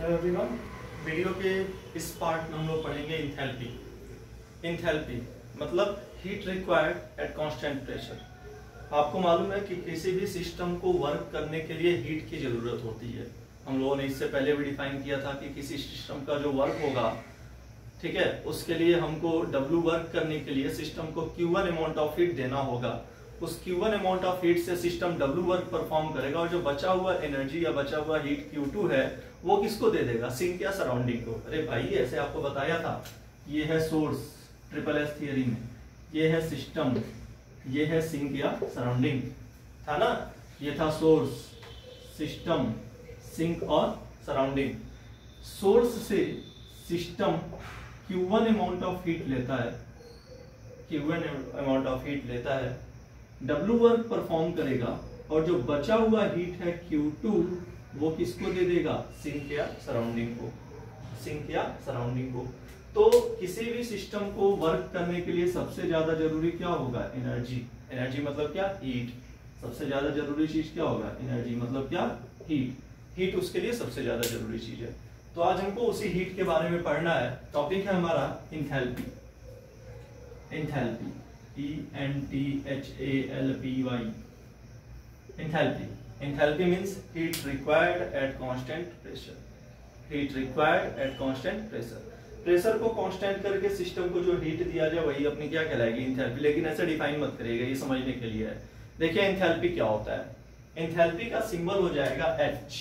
Hello everyone. Video के इस part में हम लोग पढ़ेंगे इंथैल्पी। इंथैल्पी मतलब heat required at constant pressure. आपको मालूम है कि किसी भी सिस्टम को वर्क करने के लिए हीट की जरूरत होती है। हम लोगों ने इससे पहले भी डिफाइन किया था कि किसी सिस्टम का जो वर्क होगा, ठीक है, उसके लिए हमको W वर्क करने के लिए सिस्टम को Q1 अमाउंट ऑफ हीट देना होगा। उस Q1 अमाउंट ऑफ हीट से सिस्टम W वर्क परफॉर्म करेगा और जो बचा हुआ एनर्जी या बचा हुआ हीट Q2 है वो किसको दे देगा? सिंक या सराउंडिंग को। अरे भाई, ऐसे आपको बताया था, ये है सोर्स ट्रिपल एस थियरी में, ये है सिस्टम, ये है सिंक या सराउंडिंग, था ना। ये था सोर्स, सिस्टम, सिंक और सराउंडिंग। सोर्स से system Q1 amount of heat लेता है, Q1 अमाउंट ऑफ हीट लेता है, W वर्क परफॉर्म करेगा और जो बचा हुआ हीट है Q2 वो किसको दे देगा? सिंक या सराउंडिंग को, सिंक या सराउंडिंग को। तो किसी भी सिस्टम को वर्क करने के लिए सबसे ज्यादा जरूरी क्या होगा? एनर्जी। एनर्जी मतलब क्या? हीट। सबसे ज्यादा जरूरी चीज क्या होगा? एनर्जी मतलब क्या? हीट। हीट उसके लिए सबसे ज्यादा जरूरी चीज है। तो आज हमको उसी हीट के बारे में पढ़ना है। टॉपिक है हमारा enthalpy. Enthalpy, ENTHALPY। Enthalpy, enthalpy means heat required at constant pressure. Heat required at constant pressure. Pressure को कांस्टेंट करके सिस्टम को जो हीट दिया जाए वही अपनी क्या कहलाएगी? इंथैल्पी। लेकिन ऐसे डिफाइन मत करिएगा, ये समझने के लिए है। देखिए इंथैल्पी क्या होता है। इंथैल्पी का सिंबल हो जाएगा H।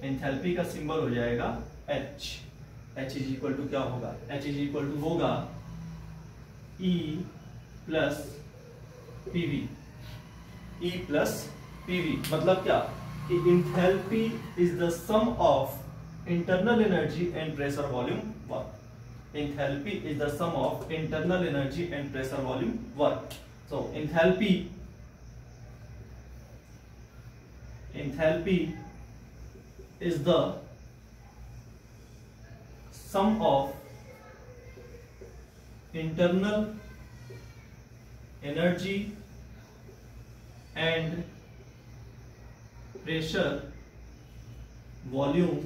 इंथैल्पी का सिंबल हो जाएगा H। H is equal to क्या होगा? H इज इक्वल टू होगा E plus PV। E plus PV मतलब क्या? कि enthalpy is the sum of internal energy and pressure volume work. Enthalpy is the sum of internal energy and pressure volume work. So enthalpy is the sum of internal energy and pressure volume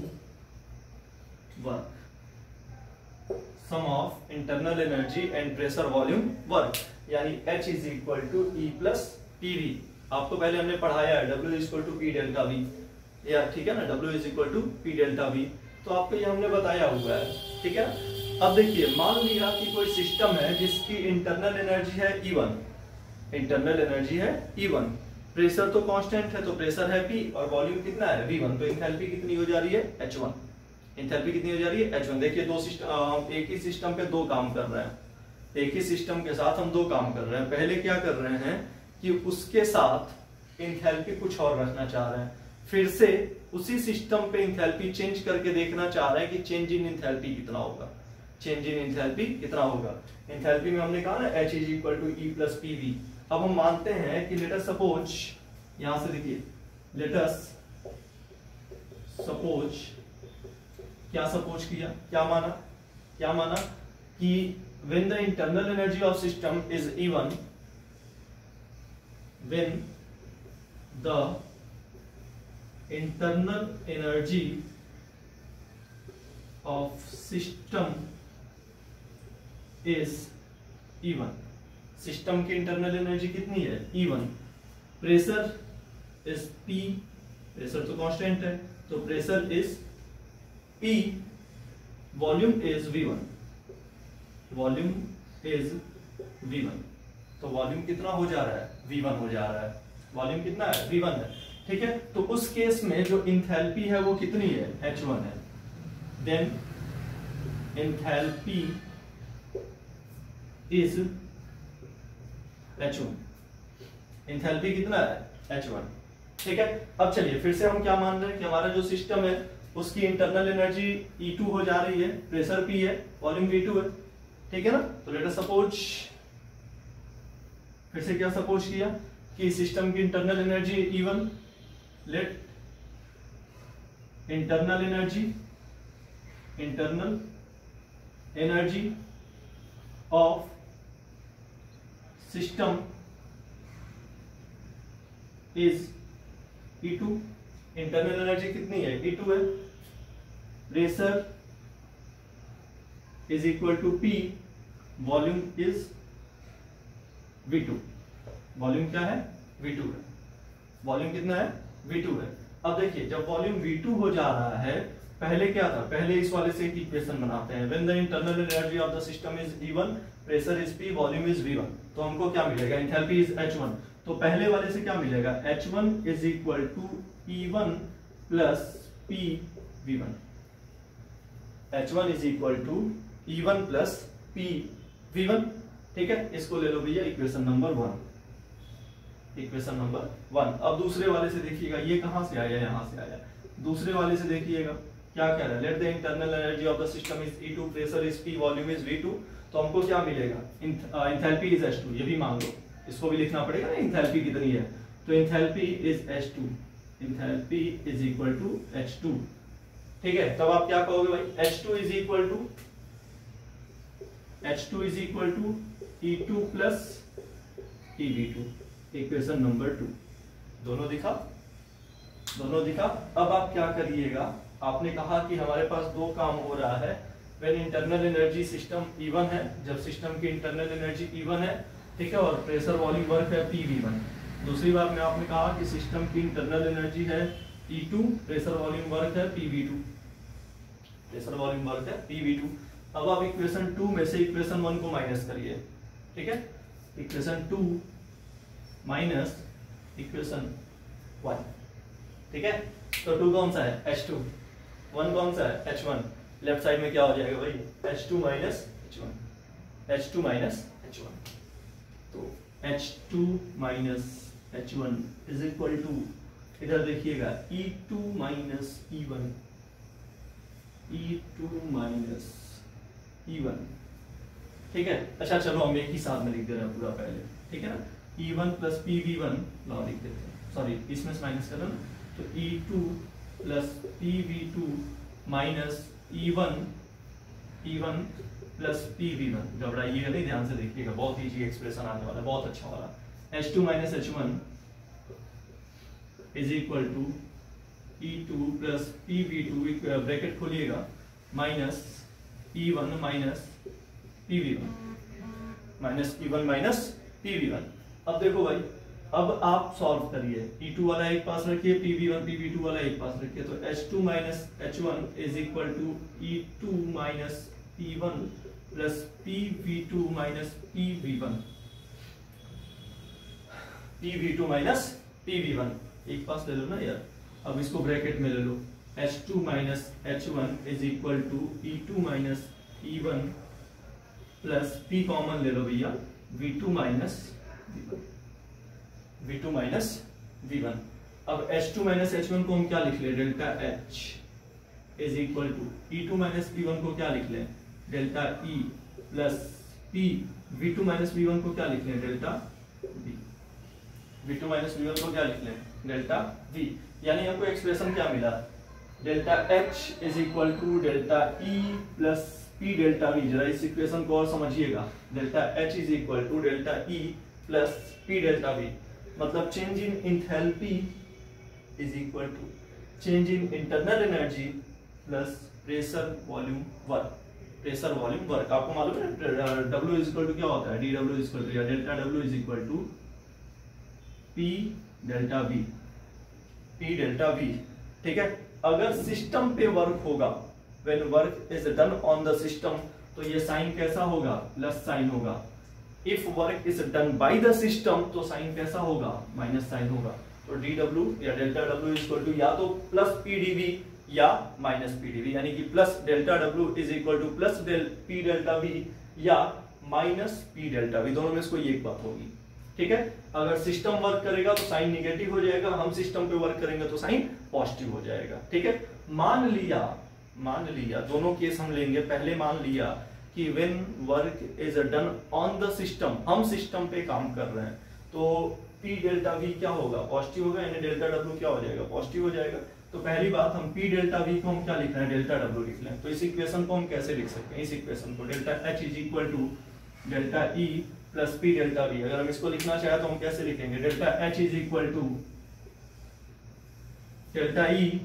work। sum of internal energy and pressure volume work यानी H is equal to E plus PV। आपको पहले हमने पढ़ाया है W is equal to P delta V, या ठीक है ना, W is equal to P delta V। तो आपको ये हमने बताया हुआ है, ठीक है। अब देखिए, मान लिया कि कोई सिस्टम है जिसकी इंटरनल एनर्जी है E1, इंटरनल एनर्जी है E1, प्रेशर तो कांस्टेंट है तो प्रेशर है P और वॉल्यूम कितना है? V1। तो इंथैल्पी कितनी हो जा रही है? H1। इंथैल्पी कितनी हो जा रही है? H1। देखिए दो सिस्टम, एक ही सिस्टम पे दो काम कर रहे हैं, एक ही सिस्टम के साथ हम दो काम कर रहे हैं। पहले क्या कर रहे हैं कि उसके साथ इंथैल्पी कुछ और रखना चाह रहे हैं, फिर से उसी सिस्टम पे इंथैल्पी चेंज करके देखना चाह रहे हैं कि चेंज इन इंथैल्पी कितना होगा, चेंज इन इंथैल्पी कितना होगा। इंथैल्पी में हमने कहा ना H is equal to E plus PV। अब हम मानते हैं कि लेट अस सपोज, यहां से देखिए, लेट अस सपोज, क्या सपोज किया, क्या माना, क्या माना कि when the internal energy of system is E1, when the internal energy of system is E1। System की इंटरनल एनर्जी कितनी है? E1। Pressure is P, pressure तो कांस्टेंट है तो pressure is P, volume is V1, volume is V1। तो volume कितना हो जा रहा है? V1 हो जा रहा है। वॉल्यूम कितना है? V1 है, ठीक है। तो उस केस में जो इंथैल्पी है वो कितनी है? H1 है। Then enthalpy is H1। Enthalpy कितना है? H1, ठीक है। अब चलिए फिर से हम क्या मान रहे हैं कि हमारा जो सिस्टम है उसकी इंटरनल एनर्जी E2 हो जा रही है, प्रेशर P है, वॉल्यूम V2 है, ठीक है ना। तो लेट अस सपोज, फिर से क्या सपोज किया कि सिस्टम की internal energy E1, let internal energy of system is E2। Internal energy कितनी है? E2 है। Pressure is equal to P, volume is V2। Volume क्या है? V2 है। वॉल्यूम कितना है? V2 है। अब देखिए जब वॉल्यूम V2 हो जा रहा है, पहले क्या था? पहले इस वाले से एक इक्वेशन बनाते हैं, when the internal energy of the system is E1, pressure is P, volume is V1, तो हमको क्या मिलेगा? Enthalpy is H1। तो पहले वाले से क्या मिलेगा? H1 is equal to E1 plus P V1। H1 is equal to E1 plus P V1। ठीक है, इसको ले लो भैया इक्वेशन नंबर 1। Equation number 1। अब दूसरे वाले से देखिएगा, ये कहां से आया? यहां से आया। दूसरे वाले से देखिएगा क्या कह रहा है? Let the internal energy of the system is E2, pressure is P, volume is V2। तो हमको क्या मिलेगा? Enthalpy is H2। ये भी मान लो, इसको भी लिखना पड़ेगा ना, एंथैल्पी कितनी है। तो enthalpy is H2, enthalpy is equal to H2। ठीक है, तब आप क्या कहोगे भाई? H2 is equal to E2 plus EV2, equation number 2। दोनों दिखा? दोनों दिखा। अब आप क्या करिएगा? आपने कहा कि हमारे पास दो काम हो रहा है, when internal energy system E1 है, जब सिस्टम की इंटरनल एनर्जी E1 है, ठीक है, और प्रेशर वॉल्यूम वर्क है PV1। दूसरी बात में आपने कहा कि सिस्टम की इंटरनल एनर्जी है E2, प्रेशर वॉल्यूम वर्क है PV2, प्रेशर वॉल्यूम वर्क है PV2। अब आप इक्वेशन 2 में से इक्वेशन 1 को माइनस करिए। ठीक है, इक्वेशन 2 माइनस इक्वेशन 1। ठीक है, तो 2 कौन सा है? H2। 1 कौन सा है? H1। लेफ्ट साइड में क्या हो जाएगा भाई? H2 minus H1, H2 minus H1। तो H2 minus H1 is equal to, इधर देखिएगा, E2 minus E1, E2 minus E1। ठीक है, अच्छा चलो हम एक ही साथ में लिख दे रहे हैं पूरा पहले। ठीक है ना, E1 प्लस PV1 लो लिख देते हैं, सॉरी इसमें से माइनस कर लो ना। तो E2 plus PV2 minus E1 plus PV1। घबराइएगा नहीं, ध्यान से देखिएगा, बहुत इजी एक्सप्रेशन आने वाला है, बहुत अच्छा वाला। H2 minus H1 is equal to E2 plus PV2, bracket खोलिएगा, minus E1 minus PV1, minus E1 minus PV1। अब देखो भाई, अब आप सॉल्व करिए, E2 वाला एक पास रखिए, PV2 वाला एक पास रखिए। तो H2 minus H1 is equal to E2 minus P1 plus PV2 minus PV1, PV2 minus PV1 एक पास ले लो ना यार। अब इसको ब्रैकेट में ले लो, H2 minus H1 is equal to E2 minus E1 plus P common ले लो भैया, V2 माइनस V1। अब H2 माइनस H1 को हम क्या लिख ले? Delta H is equal to E2 minus P1 को क्या लिख ले? Delta E plus P। V2 minus V1 को क्या लिख ले? Delta V। V2 minus V1 को क्या लिख ले? Delta V। यानी हमको एक्सप्रेशन क्या मिला? Delta H is equal to delta E plus P delta V। जरा इस इक्वेशन को और समझिएगा, delta H is equal to delta E plus P delta V। मतलब change in enthalpy is equal to change in internal energy plus pressure volume work. Pressure volume work आपको मालूम है W is equal to क्या होता है? dW is equal to, या delta W is equal to P delta V, P delta V। ठीक है, अगर सिस्टम पे वर्क होगा, when work is done on the system, तो ये साइन कैसा होगा? प्लस साइन होगा। If work is done by the system, तो साइन कैसा होगा? माइनस साइन होगा। तो dW या delta W is equal to या तो प्लस PdV या माइनस PdV, यानी कि plus delta W is equal two plus P delta V या माइनस P डेल्टा V। दोनों में से कोई एक बात होगी। ठीक है, अगर सिस्टम वर्क करेगा तो साइन निगेटिव हो जाएगा, हम सिस्टम पे वर्क करेंगे तो साइन पॉजिटिव हो जाएगा। ठीक है, मान लिया दोनों केस हम लेंगे। पहले मान लिया कि when work is done on the system, हम सिस्टम पे काम कर रहे हैं, तो P डेल्टा V क्या होगा? पॉजिटिव होगा, यानी डेल्टा W क्या हो जाएगा? पॉजिटिव हो जाएगा। तो पहली बात, हम P डेल्टा V को हम क्या लिख रहे हैं? डेल्टा W लिख रहे हैं। तो इस इक्वेशन को हम कैसे लिख सकते हैं? इस इक्वेशन को delta H is equal to delta E plus P delta V। अगर हम इसको लिखना चाहे तो हम कैसे लिखेंगे? Delta H is equal to delta E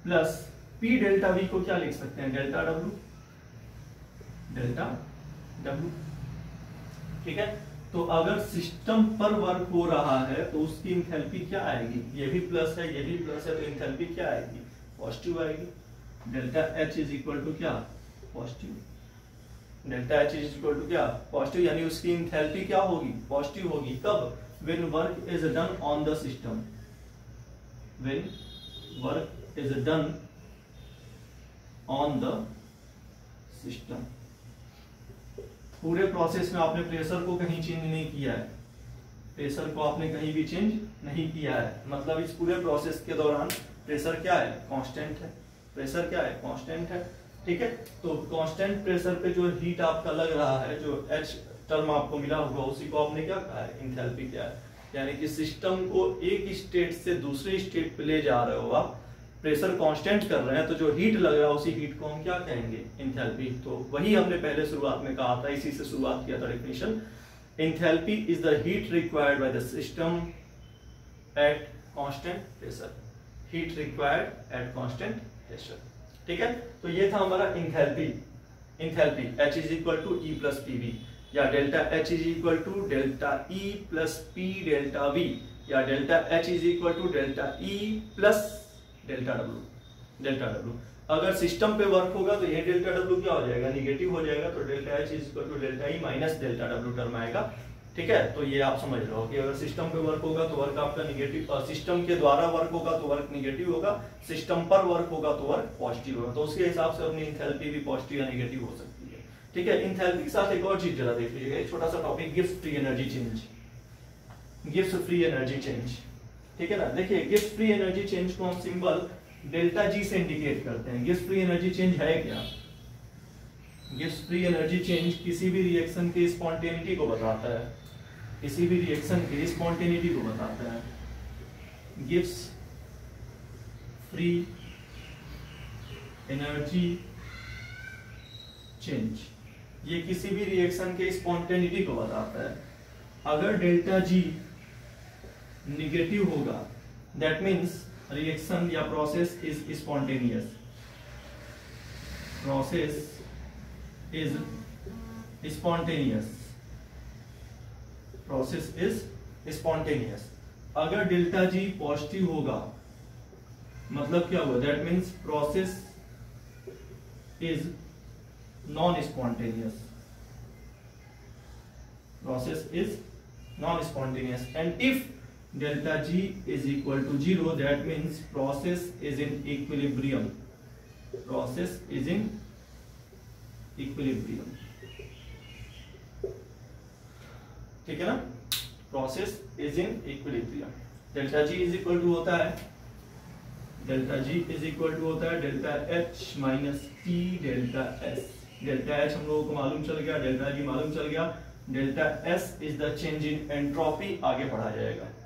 plus P delta V को क्या लिख सकते हैं, डेल्टा डब्ल्यू, डेल्टा डब्ल्यू। ठीक है, तो अगर सिस्टम पर वर्क हो रहा है तो उसकी इंथैल्पी क्या आएगी, ये भी प्लस है ये भी प्लस है, तो इंथैल्पी क्या आएगी, पॉजिटिव आएगी। Delta H is equal to क्या, positive, delta H is equal to क्या, पॉजिटिव, यानी उसकी इंथैल्पी क्या होगी, पॉजिटिव होगी। कब, when work is done on the system, when work is done on the system. पूरे प्रोसेस में आपने प्रेशर को कहीं चेंज नहीं किया है, प्रेशर को आपने कहीं भी चेंज नहीं किया है, मतलब इस पूरे प्रोसेस के दौरान प्रेशर क्या है, कांस्टेंट है, प्रेशर क्या है, कांस्टेंट है। ठीक है, तो कांस्टेंट प्रेशर पे जो हीट आपका लग रहा है, जो एच टर्म आपको मिला होगा, उसी को आपने क्या कहा है, इंथैल्पी क्या है, यानी कि सिस्टम को एक स्टेट से दूसरे स्टेट पे ले जा रहे हो आप, प्रेशर कांस्टेंट कर रहे हैं, तो जो हीट लग रहा है उसी हीट को हम क्या कहेंगे, इंथैल्पी। तो वही हमने पहले शुरुआत में कहा था, इसी से शुरुआत किया था definition. Enthalpy is the heat required by the system at constant pressure, heat required at constant pressure. ठीक है, तो ये था हमारा enthalpy, enthalpy H is equal to E plus P V, या delta H is equal to delta E plus P delta V, या delta H is equal to delta E plus delta W, delta W. अगर system पे work होगा तो ये delta W क्या हो जाएगा, निगेटिव हो जाएगा, तो delta H is equal to delta E minus delta W term आएगा। ठीक है, तो ये आप समझ रहे हो कि अगर सिस्टम पे वर्क होगा तो वर्क आपका निगेटिव, सिस्टम के द्वारा वर्क होगा तो वर्क निगेटिव होगा, सिस्टम पर वर्क होगा तो वर्क पॉजिटिव होगा, तो उसके हिसाब से अपनी इंथैल्पी भी पॉजिटिव या निगेटिव हो सकती है। ठीक है, इंथैल्पी के साथ एक और चीज जरा देख लीजिएगा, एक छोटा सा topic, Gibbs free energy change, Gibbs free energy change. ठीक है ना, देखिए गिब्स फ्री एनर्जी चेंज को हम सिंबल डेल्टा जी से इंडिकेट करते हैं। गिब्स फ्री एनर्जी चेंज है क्या, गिब्स फ्री एनर्जी चेंज किसी भी रिएक्शन की स्पॉन्टेनिटी को बताता है, किसी भी रिएक्शन की स्पॉन्टेनिटी को बताता है। गिब्स फ्री एनर्जी चेंज, ये किसी भी रिएक्शन के स्पॉन्टेनिटी को बताता है। अगर डेल्टा जी निगेटिव होगा, दैट मीन्स रिएक्शन या process is spontaneous, process is spontaneous, process is spontaneous. अगर डेल्टा जी पॉजिटिव होगा, मतलब क्या हुआ, that means process is non spontaneous, process is non spontaneous. And if delta G is equal to 0, that means process is in equilibrium, process is in equilibrium। ठीक है ना, process is in equilibrium। delta G is equal to होता है, delta G is equal to होता है delta H minus T delta S। delta H हम लोगों को मालूम चल गया, delta G मालूम चल गया, delta S is the change in entropy, आगे पढ़ा जाएगा।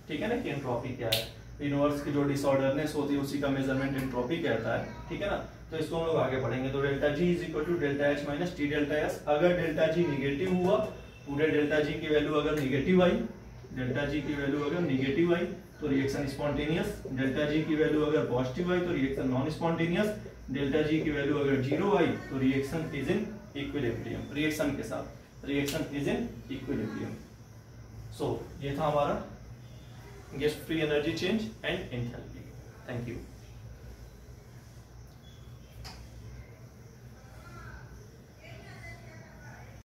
ठीक है ना, कि एंट्रोपी क्या है, यूनिवर्स की जो डिसऑर्डरनेस होती है उसी का मेजरमेंट एंट्रोपी कहता है। ठीक है ना, तो इसको हम लोग आगे पढ़ेंगे। तो delta G is equal to delta H minus T delta S. अगर डेल्टा जी निगेटिव हुआ, पूरे डेल्टा जी की वैल्यू अगर निगेटिव आई, डेल्टा जी की वैल्यू अगर निगेटिव आई तो रिएक्शन स्पॉन्टेनियस, डेल्टा जी की वैल्यू अगर पॉजिटिव आई तो reaction non spontaneous, delta G की वैल्यू अगर जीरो आई तो reaction is in equilibrium, reaction के साथ रिएक्शन इज इन इक्विलिब्रियम। सो ये था हमारा Gibbs free energy change and enthalpy. Thank you.